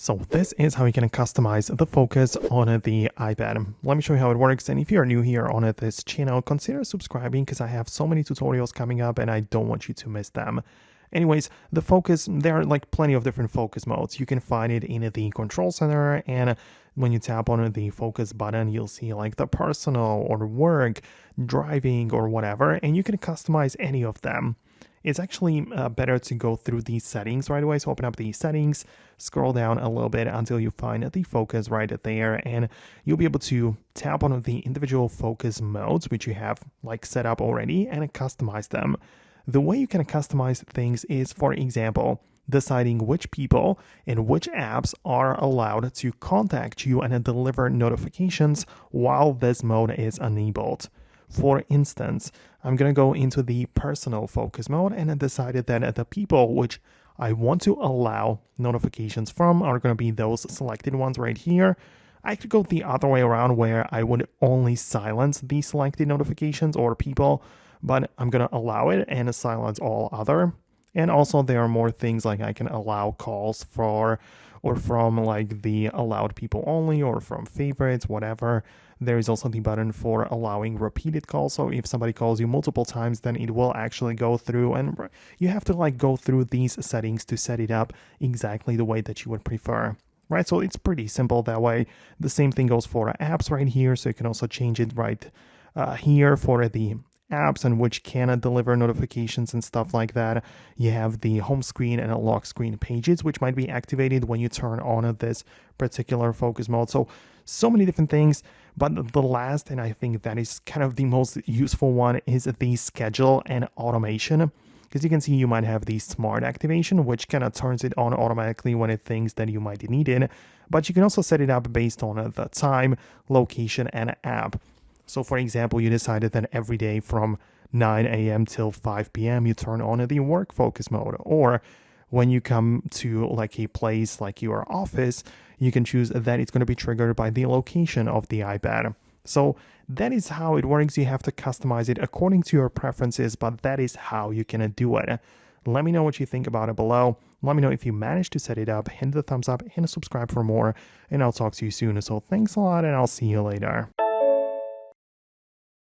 So this is how you can customize the focus on the iPad. Let me show you how it works. And if you're new here on this channel, consider subscribing because I have so many tutorials coming up and I don't want you to miss them. Anyways, the focus, there are like plenty of different focus modes. You can find it in the control center, and when you tap on the focus button, you'll see like the personal or work, driving or whatever, and you can customize any of them. It's actually better to go through these settings right away. So open up the settings, scroll down a little bit until you find the focus right there, and you'll be able to tap on the individual focus modes, which you have like set up already, and customize them. The way you can customize things is, for example, deciding which people and which apps are allowed to contact you and deliver notifications while this mode is enabled. For instance, I'm going to go into the personal focus mode and I decided that the people which I want to allow notifications from are going to be those selected ones right here. I could go the other way around where I would only silence the selected notifications or people, but I'm going to allow it and silence all other. And also there are more things like I can allow calls for or from like the allowed people only or from favorites, whatever. There is also the button for allowing repeated calls. So if somebody calls you multiple times, then it will actually go through, and you have to like go through these settings to set it up exactly the way that you would prefer. Right, so it's pretty simple that way. The same thing goes for apps right here. So you can also change it right here for the apps and which can deliver notifications and stuff like that. You have the home screen and a lock screen pages, which might be activated when you turn on this particular focus mode. So many different things, but the last, and I think that is kind of the most useful one, is the schedule and automation. Because you can see you might have the smart activation, which kind of turns it on automatically when it thinks that you might need it. But you can also set it up based on the time, location, and app. So for example, you decided that every day from 9 a.m. till 5 p.m. you turn on the work focus mode. Or when you come to like a place like your office, you can choose that it's going to be triggered by the location of the iPad. So that is how it works. You have to customize it according to your preferences, but that is how you can do it. Let me know what you think about it below. Let me know if you managed to set it up. Hit the thumbs up and subscribe for more, and I'll talk to you soon. So thanks a lot, and I'll see you later.